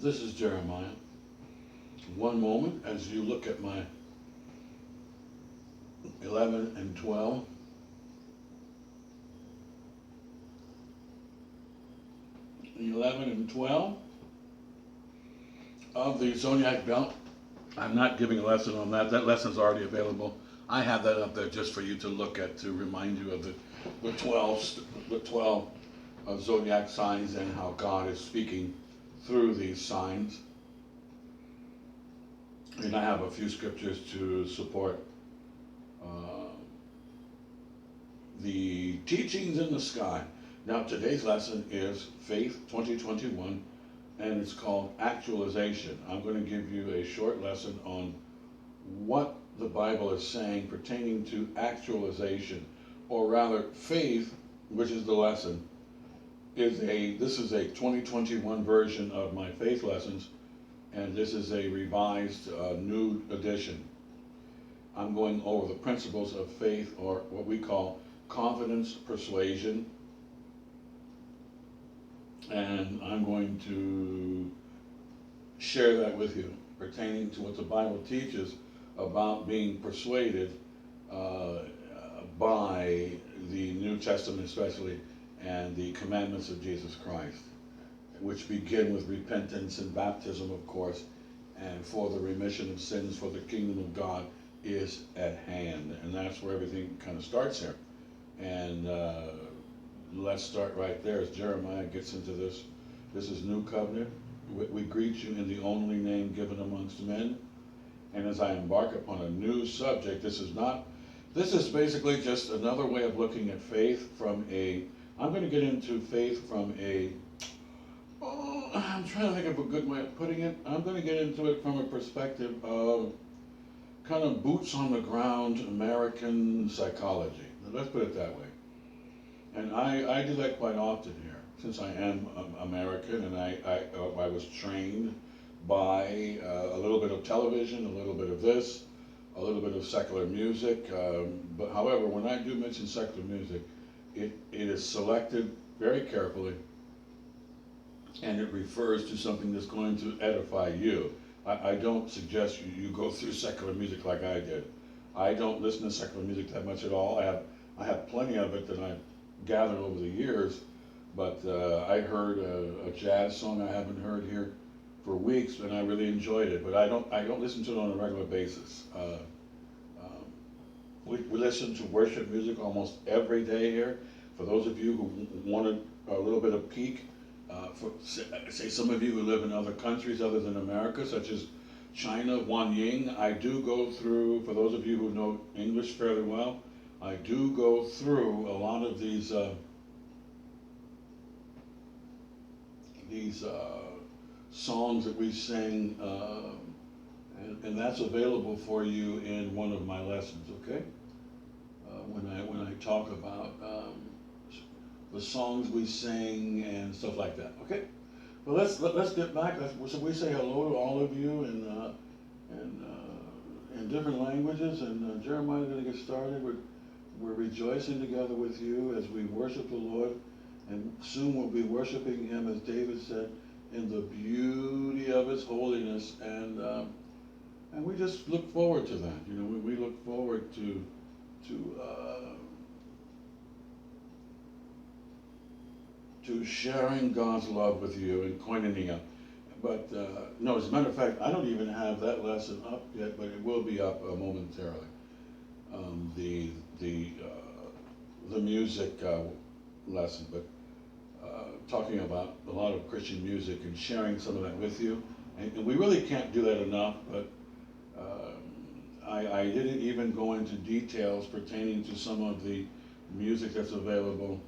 This is Jeremiah. One moment as you look at my 11 and 12. 11 and 12 of the zodiac belt. I'm not giving a lesson on that. That lesson's already available. I have that up there just for you to look at to remind you of the 12 zodiac signs and how God is speaking through these signs. And I have a few scriptures to support the teachings in the sky. Now today's lesson is Faith 2021, and it's called Actualization. I'm going to give you a short lesson on what the Bible is saying pertaining to actualization, or rather faith, which is the lesson. This is a 2021 version of my faith lessons, and this is a revised new edition. I'm going over the principles of faith, or what we call confidence, persuasion, and I'm going to share that with you pertaining to what the Bible teaches about being persuaded by the New Testament especially, and the commandments of Jesus Christ, which begin with repentance and baptism, of course, and for the remission of sins, for the kingdom of God is at hand. And that's where everything kind of starts here. And let's start right there as Jeremiah gets into this. This is New Covenant. We greet you in the only name given amongst men. And as I embark upon a new subject, this is basically just another way of looking at faith from I'm going to get into faith from I'm trying to think of a good way of putting it. I'm going to get into it from a perspective of kind of boots on the ground American psychology. Let's put it that way. And I do that quite often here, since I am American, and I was trained by a little bit of television, a little bit of this, a little bit of secular music. But however, when I do mention secular music, it is selected very carefully, and it refers to something that's going to edify you. I don't suggest you go through secular music like I did. I don't listen to secular music that much at all. I have plenty of it that I've gathered over the years, but I heard a jazz song I haven't heard here for weeks, and I really enjoyed it. But I don't listen to it on a regular basis. We listen to worship music almost every day here. For those of you who wanted a little bit of peek, for say some of you who live in other countries other than America, such as China, Wanying, I do go through, for those of you who know English fairly well, I do go through a lot of these songs that we sing, and that's available for you in one of my lessons, okay? When I talk about the songs we sing and stuff like that, okay? Well, let's get back. So we say hello to all of you in different languages, and Jeremiah's going to get started. We're rejoicing together with you as we worship the Lord, and soon we'll be worshiping Him, as David said, in the beauty of His holiness, and we just look forward to that. You know, we look forward to sharing God's love with you and koinonia. But no, as a matter of fact, I don't even have that lesson up yet, but it will be up momentarily. The music lesson, but talking about a lot of Christian music and sharing some of that with you. And we really can't do that enough, but I didn't even go into details pertaining to some of the music that's available,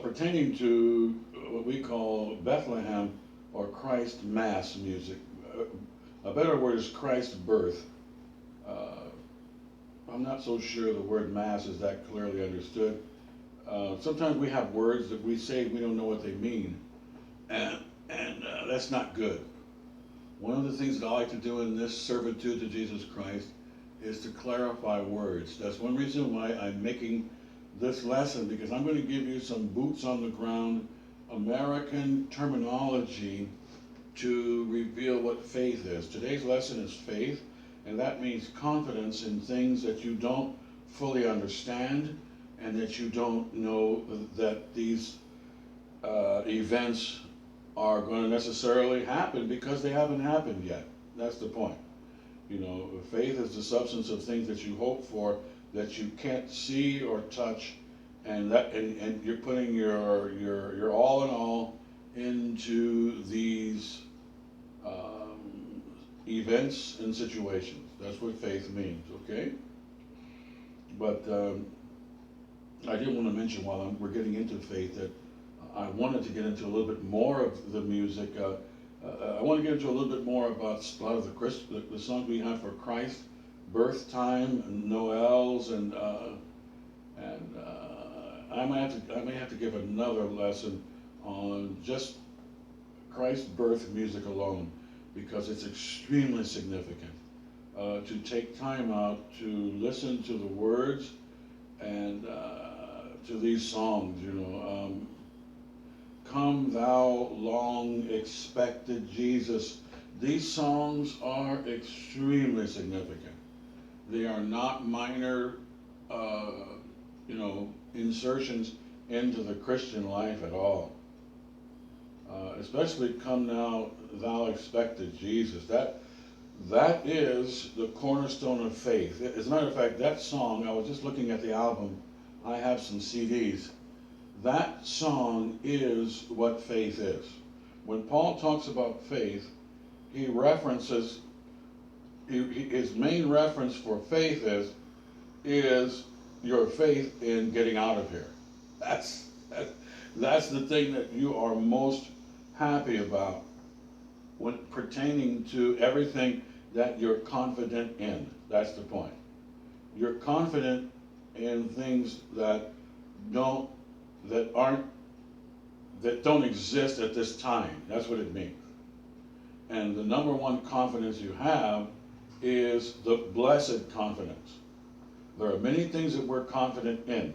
pertaining to what we call Bethlehem or Christ Mass music. A better word is Christ birth. I'm not so sure the word Mass is that clearly understood. Sometimes we have words that we say we don't know what they mean, and that's not good. One of the things that I like to do in this servitude to Jesus Christ is to clarify words. That's one reason why I'm making this lesson, because I'm going to give you some boots on the ground American terminology to reveal what faith is. Today's lesson is faith, and that means confidence in things that you don't fully understand and that you don't know that these events are going to necessarily happen because they haven't happened yet. That's the point. You know, faith is the substance of things that you hope for that you can't see or touch, and you're putting your all in all into these events and situations. That's what faith means, okay? But I did want to mention while we're getting into faith that I wanted to get into a little bit more of the music. I want to get into a little bit more about a lot of the songs we have for Christ, birth time, and Noels, and I may have to give another lesson on just Christ's birth music alone, because it's extremely significant to take time out to listen to the words and to these songs. You know, come thou long expected Jesus. These songs are extremely significant. They are not minor, insertions into the Christian life at all. Especially come now thou expected Jesus. That is the cornerstone of faith. As a matter of fact, that song, I was just looking at the album, I have some CDs. That song is what faith is. When Paul talks about faith, he references, his main reference for faith is your faith in getting out of here. That's the thing that you are most happy about when pertaining to everything that you're confident in. That's the point. You're confident in things that don't exist at this time. That's what it means. And the number one confidence you have is the blessed confidence. There are many things that we're confident in.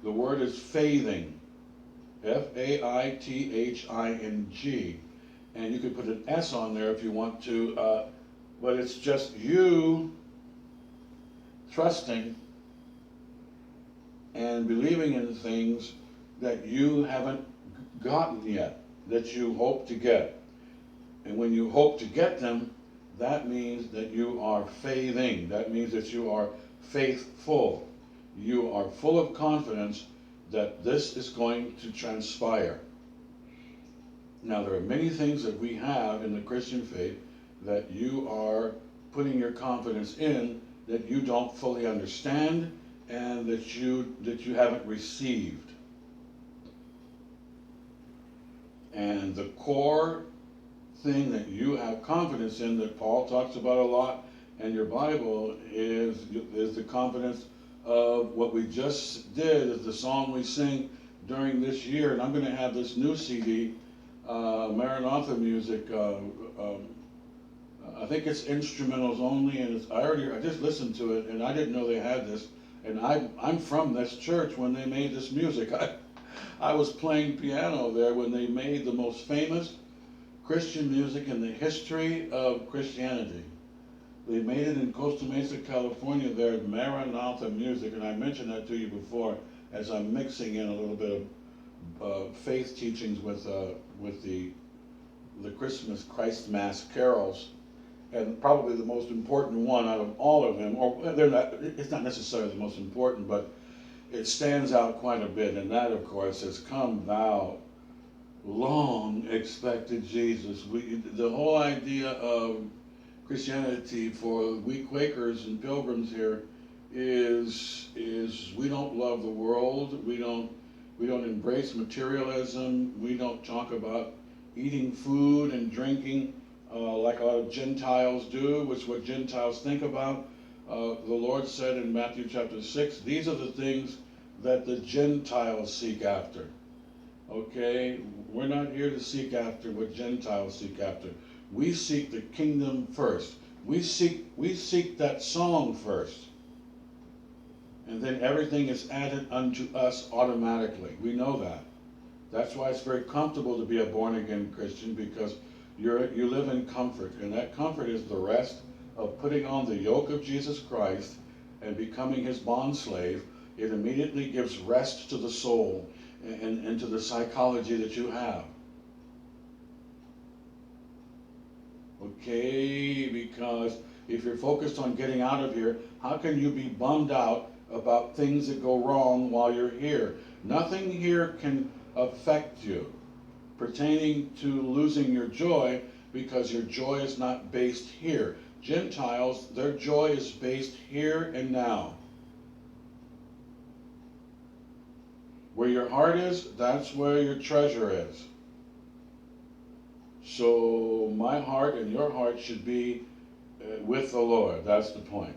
The word is faithing, F-A-I-T-H-I-N-G, and you could put an S on there if you want to, but it's just you trusting and believing in things that you haven't gotten yet, that you hope to get. And when you hope to get them, that means that you are faithing. That means that you are faithful. You are full of confidence that this is going to transpire. Now, there are many things that we have in the Christian faith that you are putting your confidence in that you don't fully understand and that you haven't received. And the core thing that you have confidence in, that Paul talks about a lot in your Bible, is the confidence of what we just did, is the song we sing during this year. And I'm going to have this new CD, Maranatha music. I think it's instrumentals only, and I just listened to it, and I didn't know they had this. And I'm from this church when they made this music. I was playing piano there when they made the most famous Christian music in the history of Christianity. They made it in Costa Mesa, California there at Maranatha Music, and I mentioned that to you before as I'm mixing in a little bit of faith teachings with the Christmas Christ Mass carols. And probably the most important one out of all of them, or it's not necessarily the most important, but it stands out quite a bit, and that, of course, is Come Thou Long Expected Jesus. The whole idea of Christianity for we Quakers and Pilgrims here is we don't love the world, we don't embrace materialism, we don't talk about eating food and drinking like a lot of Gentiles do, which is what Gentiles think about. The Lord said in Matthew chapter 6, these are the things that the Gentiles seek after. Okay? We're not here to seek after what Gentiles seek after. We seek the kingdom first. We seek that song first. And then everything is added unto us automatically. We know that. That's why it's very comfortable to be a born-again Christian, because You live in comfort, and that comfort is the rest of putting on the yoke of Jesus Christ and becoming his bond slave. It immediately gives rest to the soul and to the psychology that you have. Okay, because if you're focused on getting out of here, how can you be bummed out about things that go wrong while you're here? Nothing here can affect you pertaining to losing your joy, because your joy is not based here. Gentiles, their joy is based here and now. Where your heart is, that's where your treasure is. So my heart and your heart should be with the Lord. That's the point.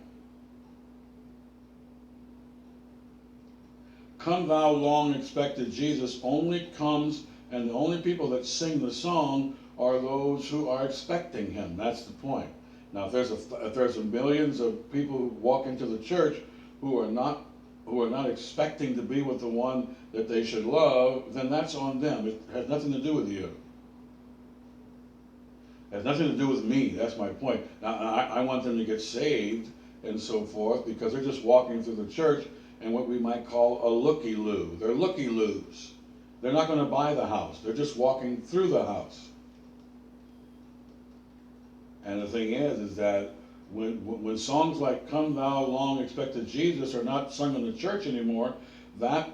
Come thou long expected Jesus only comes, and the only people that sing the song are those who are expecting him. That's the point. Now, if there's millions of people who walk into the church who are not expecting to be with the one that they should love, then that's on them. It has nothing to do with you. It has nothing to do with me. That's my point. Now, I want them to get saved and so forth, because they're just walking through the church and what we might call a looky-loo. They're looky-loos. They're not going to buy the house. They're just walking through the house. And the thing is that when songs like "Come Thou Long Expected Jesus" are not sung in the church anymore, that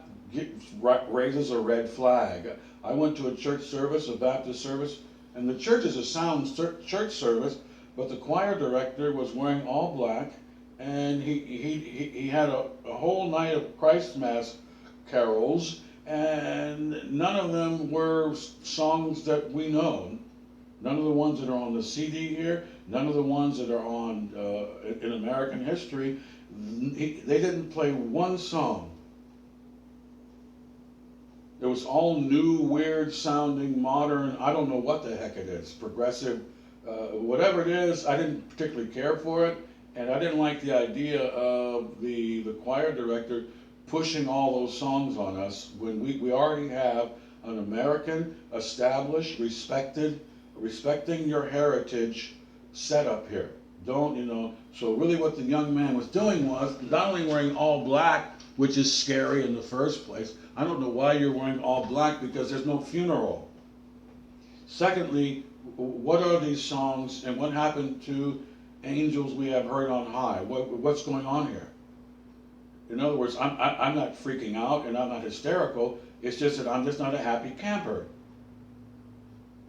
raises a red flag. I went to a church service, a Baptist service, and the church is a sound church service, but the choir director was wearing all black, and he had a whole night of Christ Mass carols, and none of them were songs that we know. None of the ones that are on the CD here, none of the ones that are on in American history, they didn't play one song. It was all new, weird sounding, modern, I don't know what the heck it is, progressive, whatever it is. I didn't particularly care for it, and I didn't like the idea of the choir director pushing all those songs on us when we already have an American, established, respecting your heritage set up here. So really what the young man was doing was not only wearing all black, which is scary in the first place. I don't know why you're wearing all black, because there's no funeral. Secondly, what are these songs, and what happened to angels we have heard on high? What's going on here? In other words, I'm not freaking out and I'm not hysterical. It's just that I'm just not a happy camper.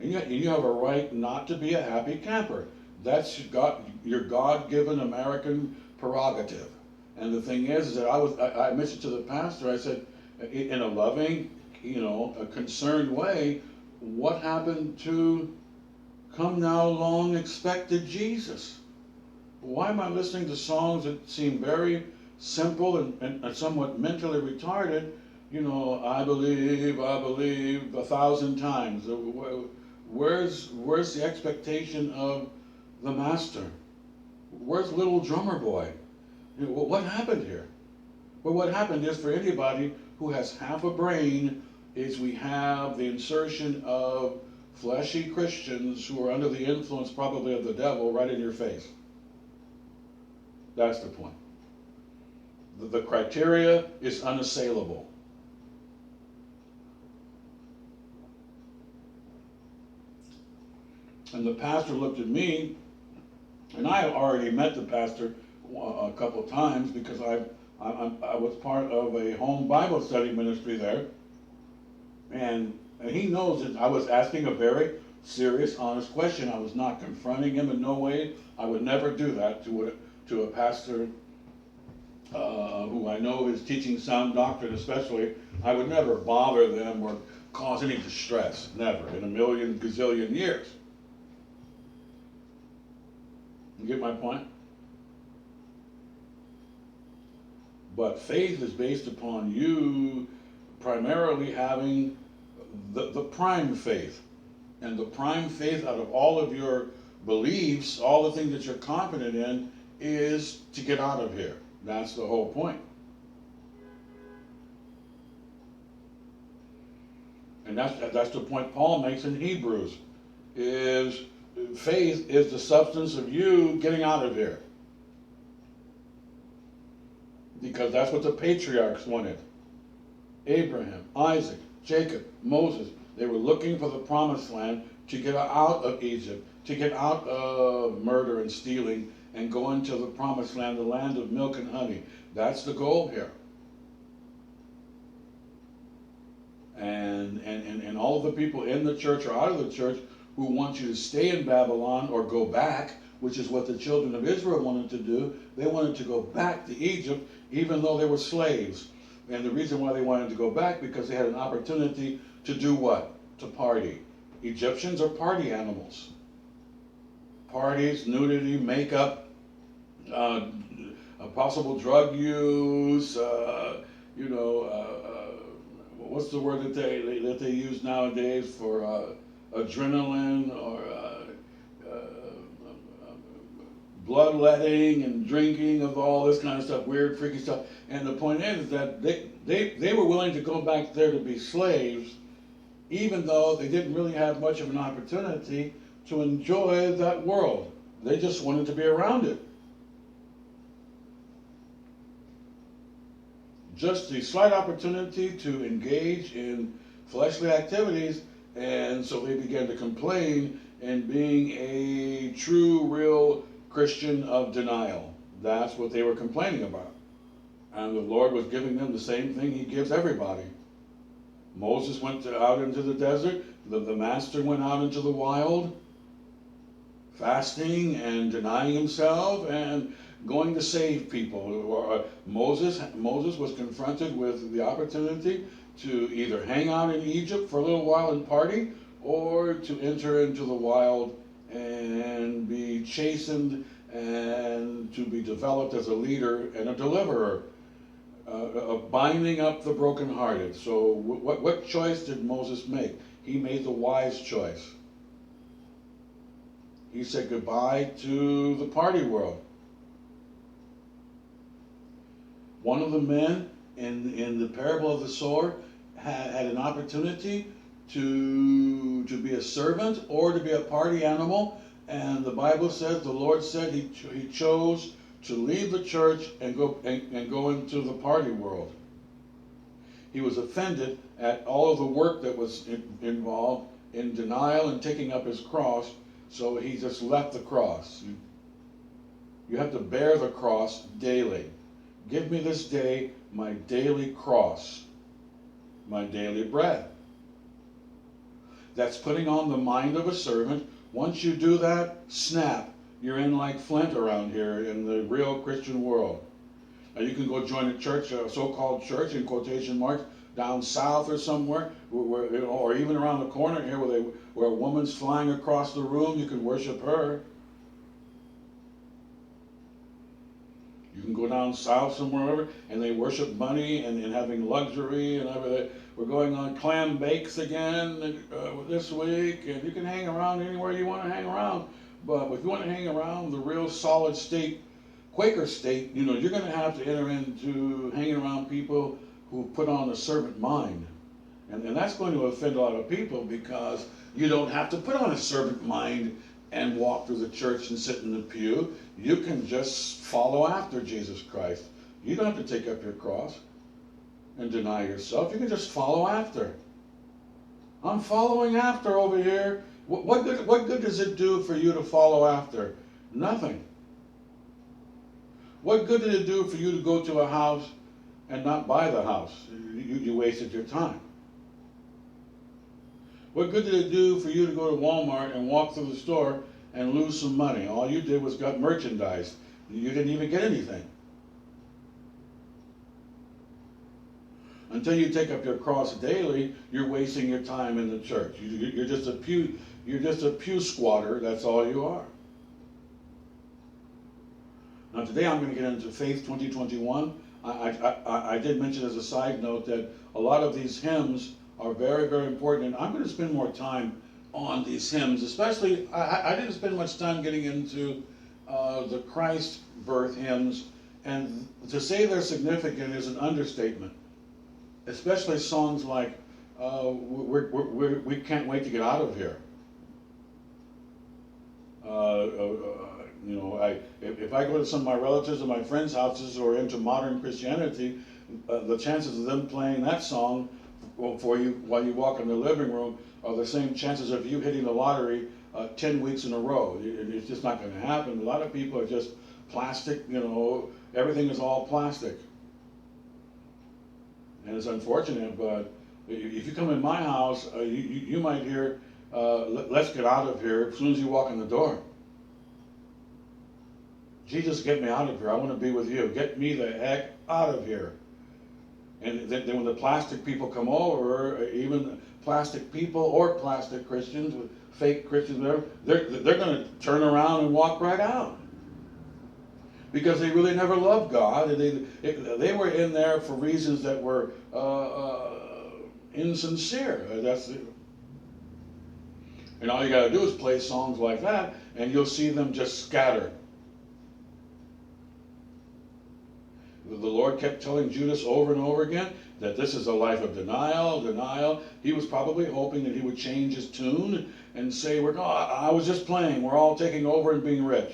And you have a right not to be a happy camper. That's your God-given American prerogative. And the thing is that I mentioned to the pastor, I said, in a loving, a concerned way, what happened to "Come Now Long Expected Jesus"? Why am I listening to songs that seem very simple and somewhat mentally retarded? I believe 1,000 times. Where's the expectation of the master? Where's little drummer boy? What happened here? Well, what happened is, for anybody who has half a brain, is we have the insertion of fleshy Christians who are under the influence probably of the devil right in your face. That's the point. The criteria is unassailable. And the pastor looked at me, and I had already met the pastor a couple of times, because I was part of a home Bible study ministry there, and he knows that I was asking a very serious, honest question. I was not confronting him in no way. I would never do that to a pastor who I know is teaching sound doctrine, especially. I would never bother them or cause any distress. Never, in a million gazillion years. You get my point? But faith is based upon you primarily having the prime faith. And the prime faith out of all of your beliefs, all the things that you're confident in, is to get out of here. That's the whole point. And that's the point Paul makes in Hebrews. is faith is the substance of you getting out of here. Because that's what the patriarchs wanted. Abraham, Isaac, Jacob, Moses. They were looking for the promised land to get out of Egypt, to get out of murder and stealing and go into the promised land, the land of milk and honey. That's the goal here. And all of the people in the church or out of the church who want you to stay in Babylon or go back, which is what the children of Israel wanted to do. They wanted to go back to Egypt even though they were slaves. And the reason why they wanted to go back, because they had an opportunity to do what? To party. Egyptians are party animals. Parties, nudity, makeup, possible drug use, what's the word that they use nowadays for adrenaline or bloodletting and drinking of all this kind of stuff, weird, freaky stuff. And the point is that they were willing to go back there to be slaves, even though they didn't really have much of an opportunity to enjoy that world. They just wanted to be around it. Just the slight opportunity to engage in fleshly activities, and so they began to complain and being a true, real Christian of denial. That's what they were complaining about. And the Lord was giving them the same thing He gives everybody. Moses went out into the desert. The Master went out into the wild, fasting and denying himself and going to save people. Moses was confronted with the opportunity to either hang out in Egypt for a little while and party, or to enter into the wild and be chastened and to be developed as a leader and a deliverer, binding up the brokenhearted. So what choice did Moses make? He made the wise choice. He said goodbye to the party world. One of the men in the parable of the sower had an opportunity to be a servant or to be a party animal, and the Bible says, the Lord said he chose to leave the church and go into the party world. He was offended at all of the work that was involved in denial and taking up his cross, so he just left the cross. You have to bear the cross daily. Give me this day my daily cross, my daily bread. That's putting on the mind of a servant. Once you do that, snap, you're in like Flint around here in the real Christian world. Now you can go join a church, a so-called church in quotation marks, down south or somewhere, or even around the corner here where a woman's flying across the room. You can worship her. You can go down south somewhere, and they worship money and having luxury and everything. We're going on clam bakes again this week, and you can hang around anywhere you want to hang around. But if you want to hang around the real solid state, Quaker state, you're going to have to enter into hanging around people who put on a servant mind. And that's going to offend a lot of people, because you don't have to put on a servant mind and walk through the church and sit in the pew. You can just follow after Jesus Christ. You don't have to take up your cross and deny yourself. You can just follow after. I'm following after over here. What good does it do for you to follow after? Nothing. What good did it do for you to go to a house and not buy the house? You wasted your time. What good did it do for you to go to Walmart and walk through the store and lose some money? All you did was got merchandise. You didn't even get anything. Until you take up your cross daily, you're wasting your time in the church. You're just a pew squatter. That's all you are. Now today I'm going to get into Faith 2021. I did mention as a side note that a lot of these hymns are very, very important, and I'm going to spend more time on these hymns. Especially, I didn't spend much time getting into the Christ birth hymns, and to say they're significant is an understatement. Especially songs like we can't wait to get out of here. If I go to some of my relatives or my friends' houses who are into modern Christianity, the chances of them playing that song for you while you walk in the living room are the same chances of you hitting the lottery 10 weeks in a row. It's just not going to happen. A lot of people are just plastic, everything is all plastic. And it's unfortunate, but if you come in my house, you might hear, let's get out of here as soon as you walk in the door. Jesus, get me out of here. I want to be with you. Get me the heck out of here. And then when the plastic people come over, even plastic people or plastic Christians, fake Christians, whatever, they're going to turn around and walk right out. Because they really never loved God. They were in there for reasons that were insincere. And all you got to do is play songs like that, and you'll see them just scatter. The Lord kept telling Judas over and over again that this is a life of denial. He was probably hoping that he would change his tune and say, I was just playing. We're all taking over and being rich.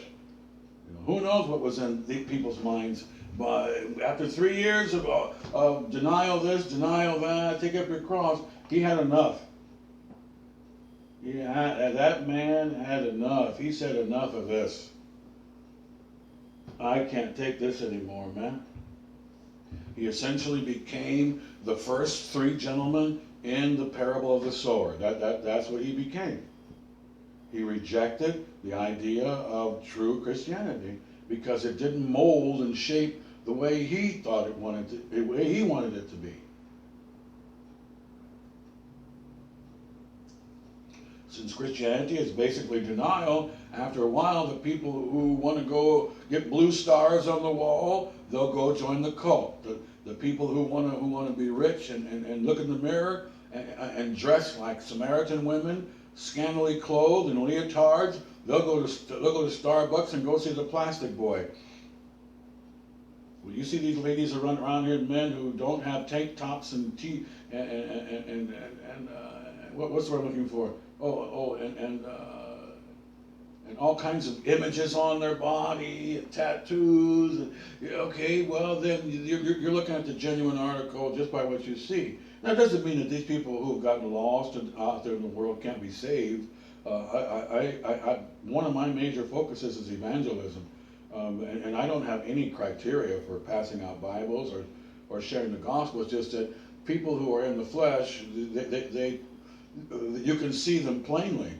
Who knows what was in the people's minds. But after 3 years of denial this, denial that, take up your cross, he had enough. That man had enough. He said, enough of this. I can't take this anymore, man. He essentially became the first 3 gentlemen in the parable of the sower. That's what he became. He rejected the idea of true Christianity because it didn't mold and shape the way he thought the way he wanted it to be. Since Christianity is basically denial, after a while the people who want to go get blue stars on the wall, they'll go join the cult. The people who want to be rich and look in the mirror and dress like Samaritan women, scantily clothed in leotards, they'll go to Starbucks and go see the plastic boy. Well, you see these ladies that run around here, men who don't have tank tops and what's the word I'm looking for? And all kinds of images on their body, tattoos. Okay, well then you're looking at the genuine article just by what you see. Now, it doesn't mean that these people who have gotten lost and out there in the world can't be saved. One of my major focuses is evangelism, and I don't have any criteria for passing out Bibles or sharing the gospel. It's just that people who are in the flesh, you can see them plainly.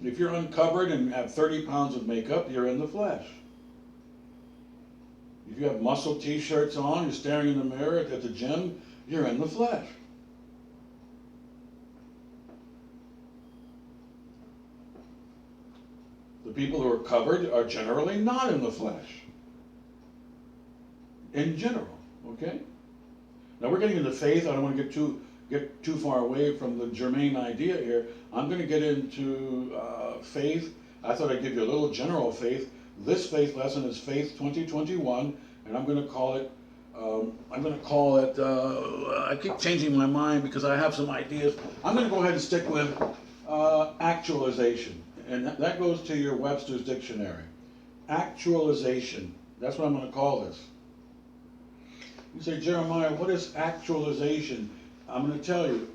If you're uncovered and have 30 pounds of makeup, you're in the flesh. If you have muscle t-shirts on, you're staring in the mirror at the gym, you're in the flesh. The people who are covered are generally not in the flesh. In general, okay? Now we're getting into faith. I don't want to get too far away from the germane idea here. I'm going to get into faith. I thought I'd give you a little general faith. This faith lesson is Faith 2021, and I'm going to call it, I keep changing my mind because I have some ideas. I'm going to go ahead and stick with actualization, and that goes to your Webster's Dictionary. Actualization, that's what I'm going to call this. You say, Jeremiah, what is actualization? I'm going to tell you,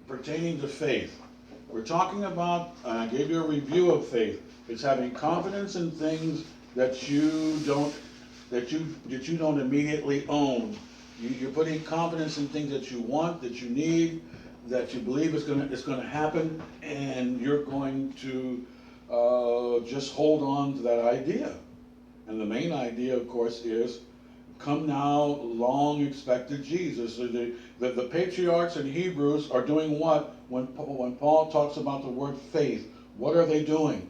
pertaining to faith. We're talking about, I gave you a review of faith. It's having confidence in things that you don't immediately own. You're putting confidence in things that you want, that you need, that you believe is going to happen, and you're going to just hold on to that idea. And the main idea, of course, is come now, long expected Jesus. The patriarchs in Hebrews are doing what? When Paul talks about the word faith, what are they doing?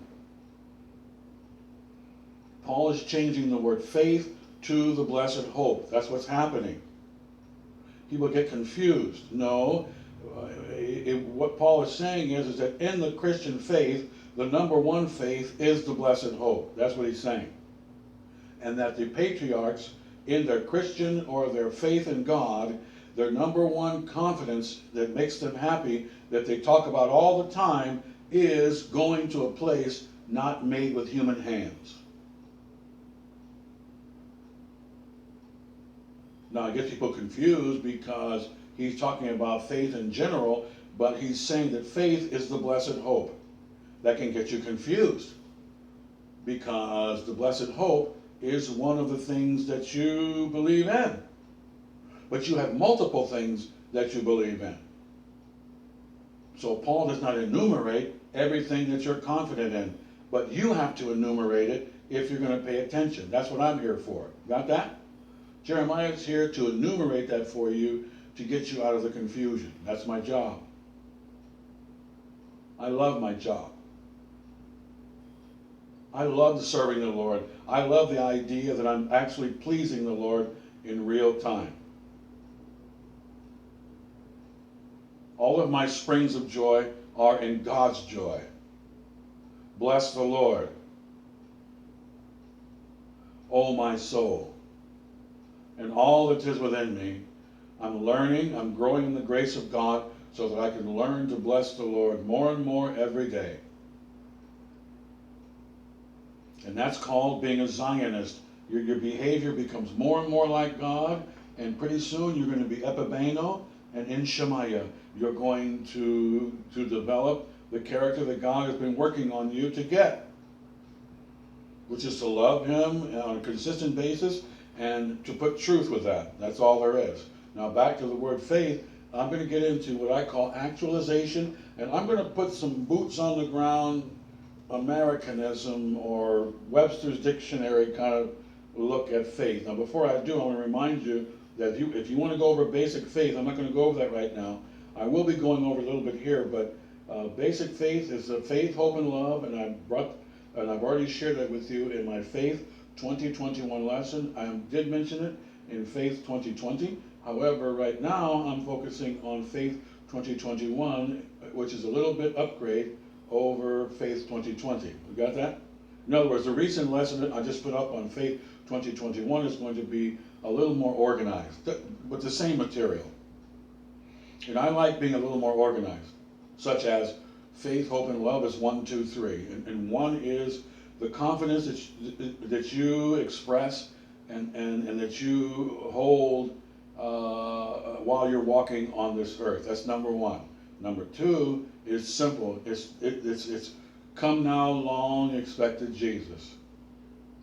Paul is changing the word faith to the blessed hope. That's what's happening. People get confused. No, what Paul is saying is that in the Christian faith, the number one faith is the blessed hope. That's what he's saying. And that the patriarchs, in their Christian or their faith in God, their number one confidence that makes them happy, that they talk about all the time, is going to a place not made with human hands. Now, it gets people confused because he's talking about faith in general, but he's saying that faith is the blessed hope. That can get you confused because the blessed hope is one of the things that you believe in. But you have multiple things that you believe in. So Paul does not enumerate everything that you're confident in, but you have to enumerate it if you're going to pay attention. That's what I'm here for. Got that? Jeremiah is here to enumerate that for you to get you out of the confusion. That's my job. I love my job. I love serving the Lord. I love the idea that I'm actually pleasing the Lord in real time. All of my springs of joy are in God's joy. Bless the Lord, O my soul, and all that is within me. I'm learning, I'm growing in the grace of God so that I can learn to bless the Lord more and more every day. And that's called being a Zionist. Your behavior becomes more and more like God, and pretty soon you're going to be epibano and in Shemaiah. You're going to develop the character that God has been working on you to get, which is to love Him on a consistent basis and to put truth with that. That's all there is. Now back to the word faith, I'm going to get into what I call actualization, and I'm going to put some boots on the ground Americanism or Webster's dictionary kind of look at faith. Now before I do, I want to remind you that if you want to go over basic faith, I'm not going to go over that right now. I will be going over a little bit here, but basic faith is a faith, hope, and love, and I've already shared that with you in my Faith 2021 lesson. I did mention it in Faith 2020. However, right now I'm focusing on Faith 2021, which is a little bit upgrade over Faith 2020. We got that? In other words, the recent lesson that I just put up on Faith 2021 is going to be a little more organized, but the same material. And I like being a little more organized, such as faith, hope, and love is 1, 2, 3. And 1 is the confidence that you express and that you hold while you're walking on this earth. That's number 1. Number 2 is simple. It's come now, long expected Jesus.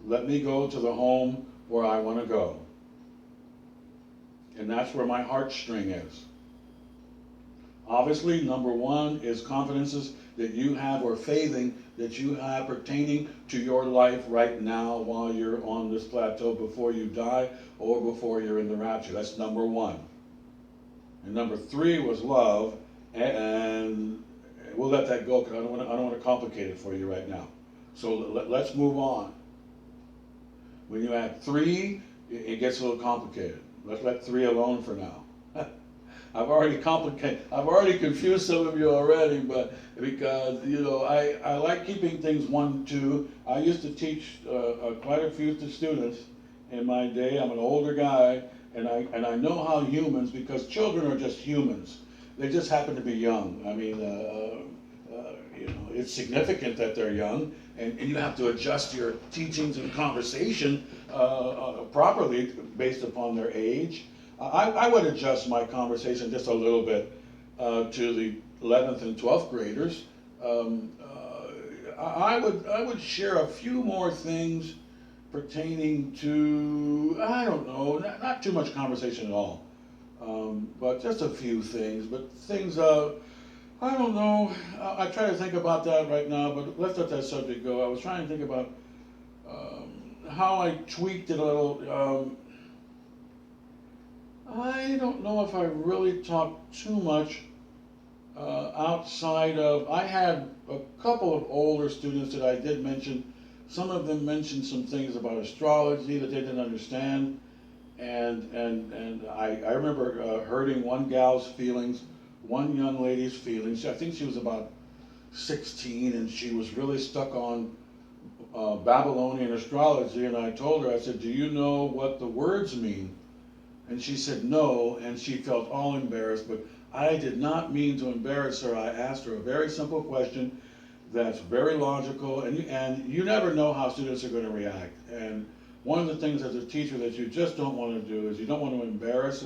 Let me go to the home where I want to go. And that's where my heartstring is. Obviously, number 1 is confidences that you have or faithing that you have pertaining to your life right now while you're on this plateau before you die or before you're in the rapture. That's number 1. And number 3 was love, and we'll let that go because I don't want to complicate it for you right now. So let's move on. When you add 3, it gets a little complicated. Let's let 3 alone for now. I've already confused some of you already, but because I like keeping things 1, 2. I used to teach quite a few students in my day. I'm an older guy, and I know how humans, because children are just humans. They just happen to be young. I mean, it's significant that they're young, and you have to adjust your teachings and conversation properly based upon their age. I would adjust my conversation just a little bit to the 11th and 12th graders. I would share a few more things pertaining to, I don't know, not too much conversation at all, but just a few things. But things, I don't know. I try to think about that right now, but let's let that subject go. I was trying to think about how I tweaked it a little. I don't know if I really talked too much outside of, I had a couple of older students that I did mention. Some of them mentioned some things about astrology that they didn't understand, and I remember hurting one gal's feelings, one young lady's feelings. I think she was about 16, and she was really stuck on Babylonian astrology, and I told her, I said, do you know what the words mean? And she said no, and she felt all embarrassed, but I did not mean to embarrass her. I asked her a very simple question. that's very logical, and you never know how students are going to react. And one of the things as a teacher that you just don't want to do is you don't want to embarrass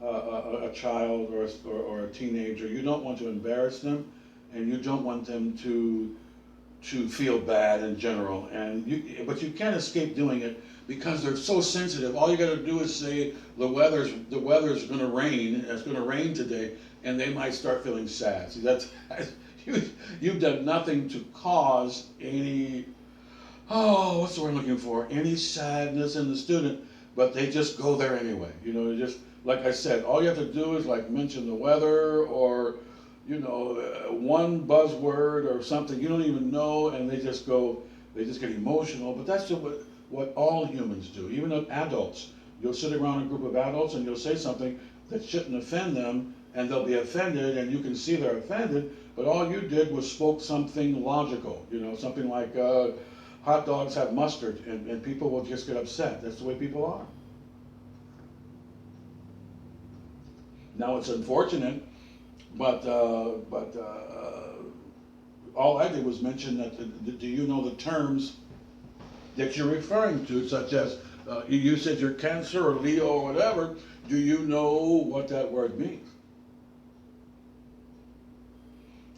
a child or a teenager. You don't want to embarrass them, and you don't want them to feel bad in general. But you can't escape doing it because they're so sensitive. All you got to do is say the weather's going to rain. It's going to rain today, and they might start feeling sad. See, that's you've done nothing to cause any, what's the word I'm looking for? Any sadness in the student, but they just go there anyway. You know, just like I said, all you have to do is like mention the weather or, you know, one buzzword or something you don't even know, and they just get emotional. But that's just what all humans do, even adults. You'll sit around a group of adults and you'll say something that shouldn't offend them, and they'll be offended, and you can see they're offended, but all you did was spoke something logical, you know, something like hot dogs have mustard, and people will just get upset. That's the way people are. Now it's unfortunate, but all I did was mention that, do you know the terms that you're referring to, such as, you said you're Cancer or Leo or whatever, do you know what that word means?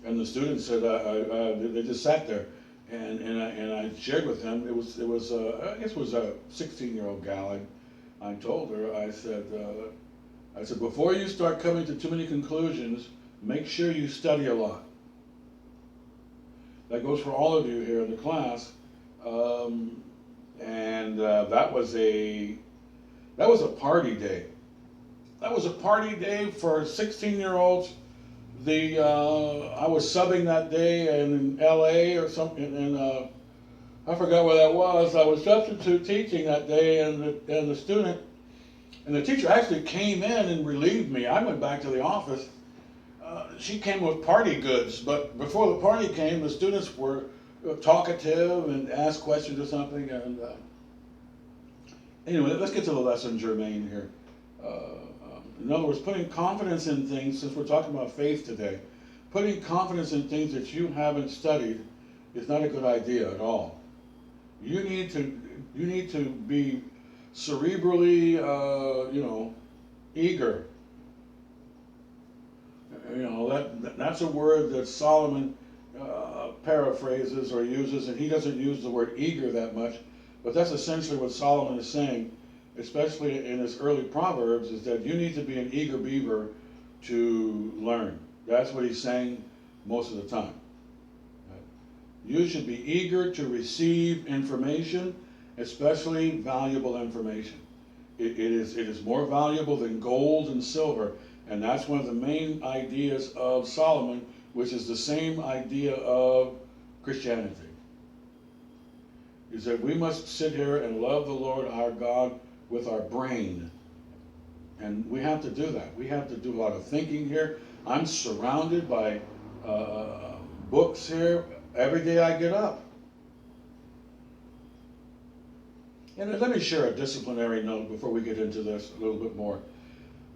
And the students said, they just sat there, and I shared with them. It was I guess it was a 16-year-old gal. I told her, I said, before you start coming to too many conclusions, make sure you study a lot. That goes for all of you here in the class. That was a party day. That was a party day for 16-year-olds. I was subbing that day in LA or something, and I forgot where that was. I was substitute teaching that day, and the teacher actually came in and relieved me. I went back to the office. She came with party goods, but before the party came, the students were talkative and asked questions or something. And anyway, let's get to the lesson, Jermaine, here. In other words, putting confidence in things, since we're talking about faith today, putting confidence in things that you haven't studied is not a good idea at all. You need to be cerebrally, eager. You know, that's a word that Solomon paraphrases or uses, and he doesn't use the word eager that much, but that's essentially what Solomon is saying, especially in his early Proverbs, is that you need to be an eager beaver to learn. That's what he's saying most of the time. You should be eager to receive information, especially valuable information. It is more valuable than gold and silver, and that's one of the main ideas of Solomon, which is the same idea of Christianity. He said, we must sit here and love the Lord our God with our brain. And we have to do that. We have to do a lot of thinking here. I'm surrounded by books here every day I get up. And let me share a disciplinary note before we get into this a little bit more.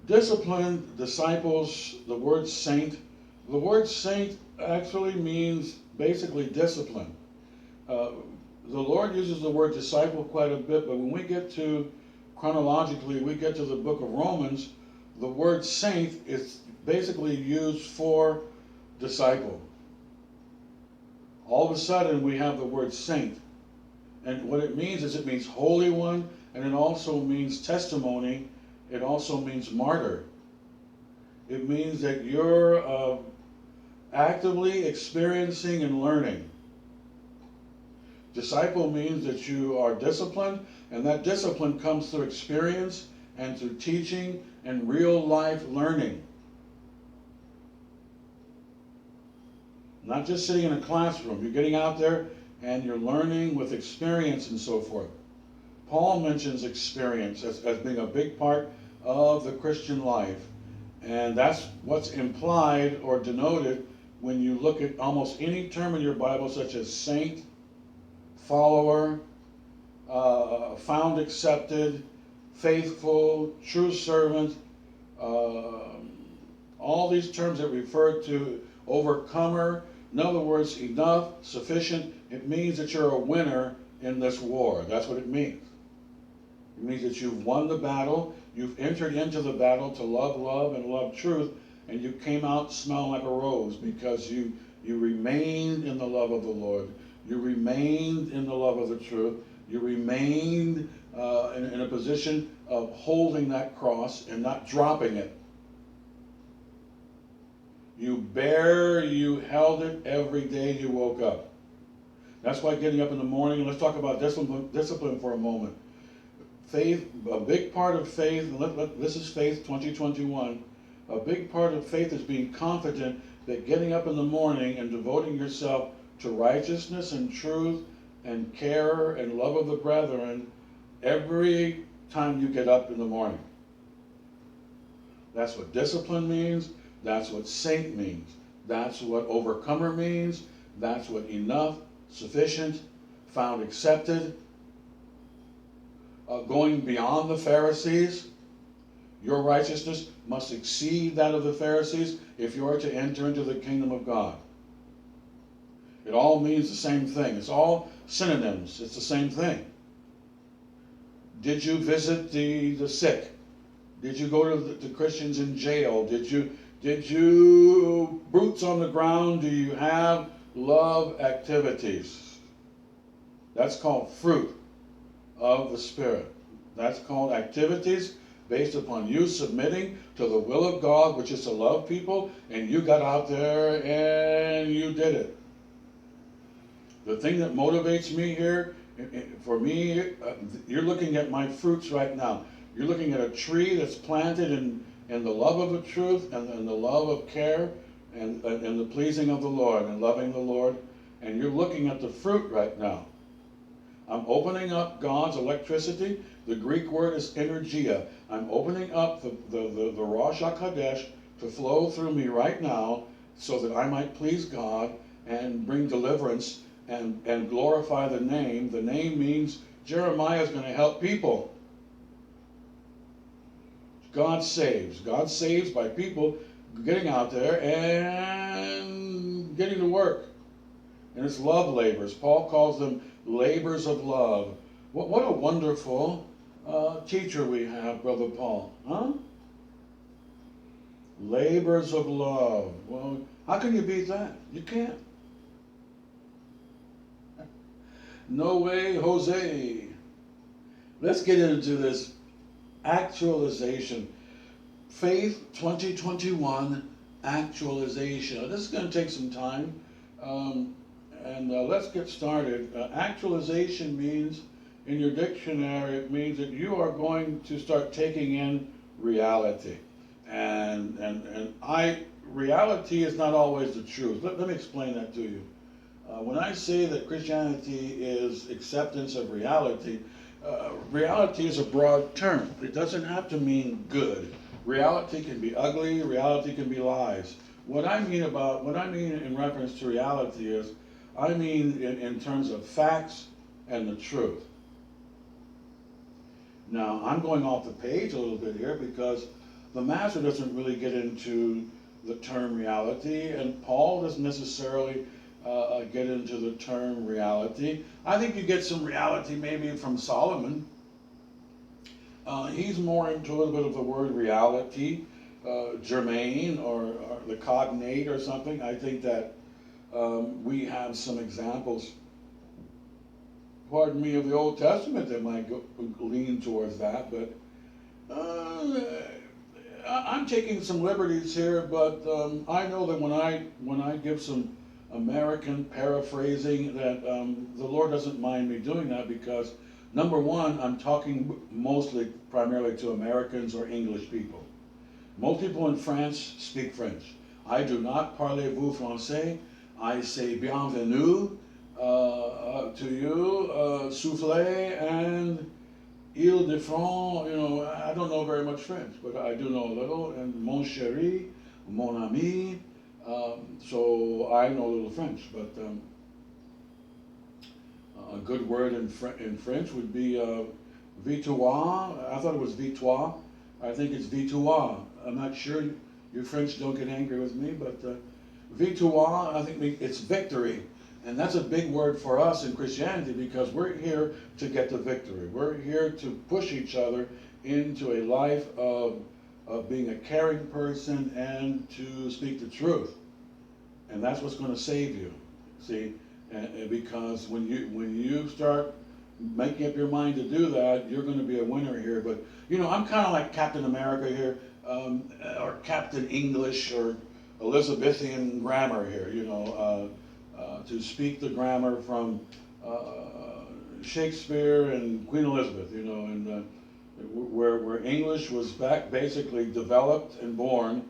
Discipline, disciples, the word saint. The word saint actually means basically discipline. The Lord uses the word disciple quite a bit, but when we get to, chronologically, we get to the book of Romans, the word saint is basically used for disciple. All of a sudden, we have the word saint. And what it means is it means holy one, and it also means testimony. It also means martyr. It means that you're actively experiencing and learning. Disciple means that you are disciplined, and that discipline comes through experience and through teaching and real life learning. Not just sitting in a classroom. You're getting out there and you're learning with experience and so forth. Paul mentions experience as being a big part of the Christian life, and that's what's implied or denoted when you look at almost any term in your Bible, such as saint, follower, found accepted, faithful, true servant, all these terms that refer to overcomer. In other words, enough, sufficient, it means that you're a winner in this war. That's what it means. It means that you've won the battle, you've entered into the battle to love love and love truth, and you came out smelling like a rose because you remained in the love of the Lord. You remained in the love of the truth. You remained in a position of holding that cross and not dropping it. You held it every day you woke up. That's why getting up in the morning, let's talk about discipline for a moment. Faith, a big part of faith, this is Faith 2021, a big part of faith is being confident that getting up in the morning and devoting yourself to righteousness and truth and care and love of the brethren every time you get up in the morning. That's what discipline means. That's what saint means. That's what overcomer means. That's what enough, sufficient, found accepted. Going beyond the Pharisees. Your righteousness must exceed that of the Pharisees if you are to enter into the kingdom of God. It all means the same thing. It's all synonyms. It's the same thing. Did you visit the sick? Did you go to the Christians in jail? Did you boots on the ground? Do you have love activities? That's called fruit of the Spirit. That's called activities based upon you submitting to the will of God, which is to love people, and you got out there and you did it. The thing that motivates me here, for me, you're looking at my fruits right now. You're looking at a tree that's planted in the love of the truth and the love of care and the pleasing of the Lord and loving the Lord, and you're looking at the fruit right now. I'm opening up God's electricity. The Greek word is energia. I'm opening up the Rosh HaKodesh to flow through me right now so that I might please God and bring deliverance and glorify the name. The name means Jeremiah is going to help people. God saves. God saves by people getting out there and getting to work. And it's love labors. Paul calls them labors of love. What a wonderful teacher we have, Brother Paul. Huh? Labors of love. Well, how can you beat that? You can't. No way, Jose. Let's get into this actualization. Faith 2021 actualization. This is going to take some time. Let's get started. Actualization means, in your dictionary, it means that you are going to start taking in reality. Reality is not always the truth. Let me explain that to you. When I say that Christianity is acceptance of reality, reality is a broad term. It doesn't have to mean good. Reality can be ugly. Reality can be lies. What I mean in reference to reality is, I mean in terms of facts and the truth. Now, I'm going off the page a little bit here because the Master doesn't really get into the term reality, and Paul doesn't necessarily get into the term reality. I think you get some reality maybe from Solomon. He's more into a little bit of the word reality, germane or the cognate or something. I think that we have some examples, pardon me, of the Old Testament that might lean towards that, but I'm taking some liberties here, but I know that when I give some American paraphrasing, that the Lord doesn't mind me doing that because, number one, I'm talking primarily to Americans or English people. Most people in France speak French. I do not. Parlez-vous français? I say bienvenue to you, soufflé, and Ile-de-France. I don't know very much French, but I do know a little. And mon chéri, mon ami. So I know a little French, but a good word in French would be vitoire. I thought it was victoire. I think it's vitoire. I'm not sure. You French don't get angry with me, but Victoire, I think it's victory. And that's a big word for us in Christianity because we're here to get the victory. We're here to push each other into a life of being a caring person and to speak the truth. And that's what's going to save you. See, and because when you start making up your mind to do that, you're going to be a winner here. But I'm kind of like Captain America here, or Captain English, or Elizabethan grammar here. To speak the grammar from Shakespeare and Queen Elizabeth. And where English was basically developed and born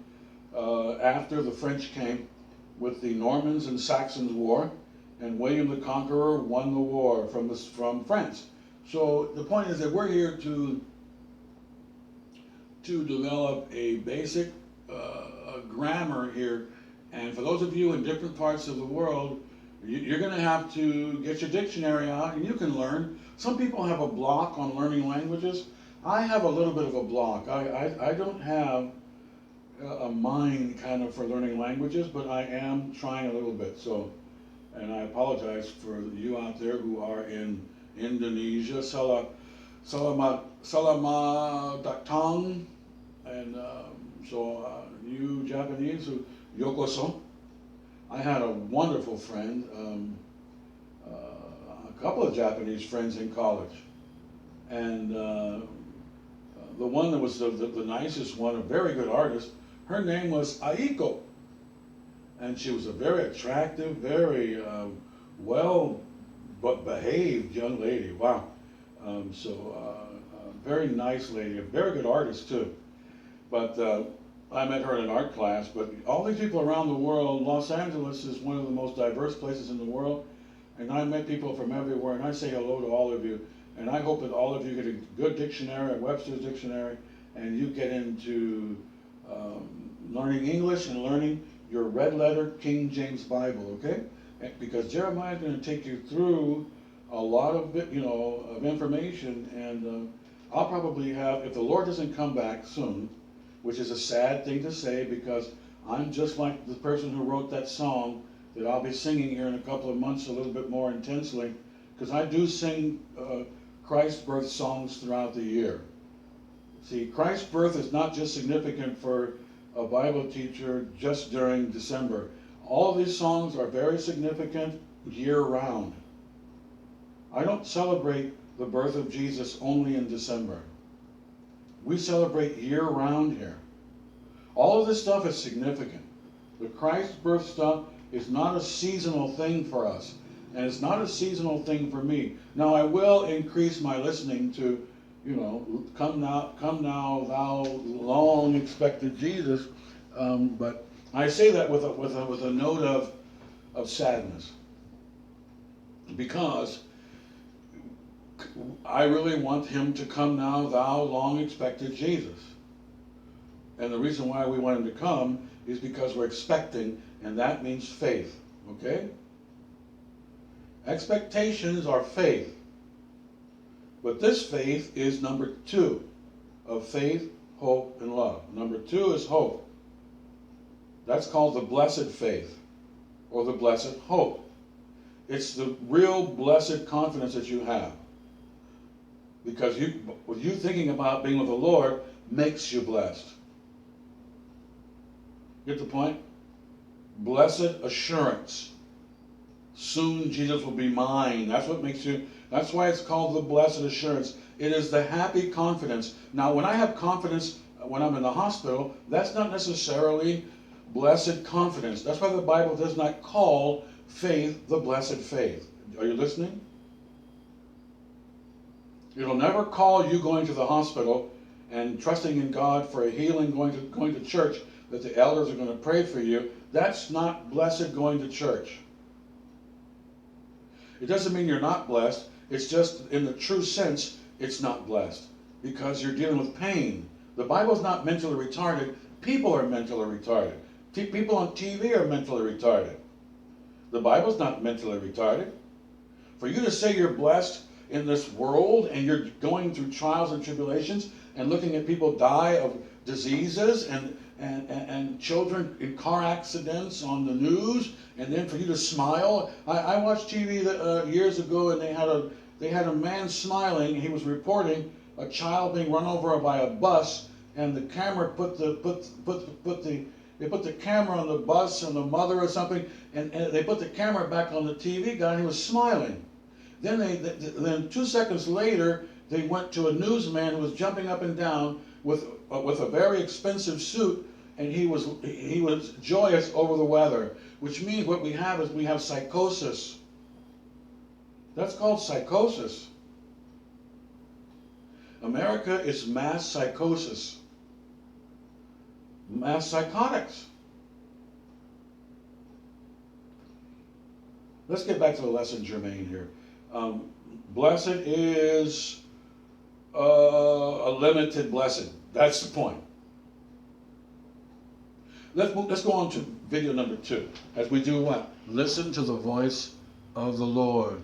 after the French came with the Normans and Saxons War, and William the Conqueror won the war from France. So the point is that we're here to develop a basic grammar here, and for those of you in different parts of the world, you're going to have to get your dictionary out, and you can learn. Some people have a block on learning languages. I have a little bit of a block. I don't have a mind kind of for learning languages, but I am trying a little bit. So, and I apologize for you out there who are in Indonesia. Selamat datang, and you Japanese, yokoso. I had a wonderful friend, a couple of Japanese friends in college, and the one that was the nicest one, a very good artist, her name was Aiko, and she was a very attractive, very well behaved young lady. Wow. Very nice lady, a very good artist too. But I met her in an art class. But all these people around the world, Los Angeles is one of the most diverse places in the world, and I met people from everywhere, and I say hello to all of you. And I hope that all of you get a good dictionary, a Webster's dictionary, and you get into learning English and learning your red letter King James Bible, okay? Because Jeremiah is going to take you through a lot of of information, and I'll probably have, if the Lord doesn't come back soon, which is a sad thing to say because I'm just like the person who wrote that song that I'll be singing here in a couple of months a little bit more intensely, because I do sing Christ's birth songs throughout the year. See, Christ's birth is not just significant for a Bible teacher just during December. All of these songs are very significant year-round. I don't celebrate the birth of Jesus only in December. We celebrate year-round here. All of this stuff is significant. The Christ birth stuff is not a seasonal thing for us, and it's not a seasonal thing for me. Now, I will increase my listening to, come now, thou long expected Jesus, but I say that with a note of sadness, because I really want him to come now, thou long expected Jesus. And the reason why we want him to come is because we're expecting, and that means faith, okay? Expectations are faith. But this faith is number 2 of faith, hope, and love. Number 2 is hope. That's called the blessed faith, or the blessed hope. It's the real blessed confidence that you have. Because you thinking about being with the Lord makes you blessed. Get the point? Blessed assurance. Soon Jesus will be mine. That's what makes you, that's why it's called the blessed assurance. It is the happy confidence. Now, when I have confidence when I'm in the hospital, that's not necessarily blessed confidence. That's why the Bible does not call faith the blessed faith. Are you listening? It'll never call you going to the hospital and trusting in God for a healing, going to church, that the elders are going to pray for you. That's not blessed going to church. It doesn't mean you're not blessed. It's just, in the true sense, it's not blessed because you're dealing with pain. The Bible's not mentally retarded. People are mentally retarded. People on TV are mentally retarded. The Bible's not mentally retarded. For you to say you're blessed in this world and you're going through trials and tribulations and looking at people die of diseases and children in car accidents on the news, and then for you to smile. I watched TV years ago, and they had a man smiling. He was reporting a child being run over by a bus, and the camera they put the camera on the bus and the mother or something, and they put the camera back on the TV guy, and he was smiling. Then 2 seconds later, they went to a newsman who was jumping up and down with a very expensive suit, and he was joyous over the weather, which means what we have is we have psychosis. That's called psychosis. America is mass psychosis, mass psychotics. Let's get back to the lesson, Jermaine, here. Blessed is a limited blessing. That's the point. Let's go on to video number 2. As we do what? Listen to the voice of the Lord.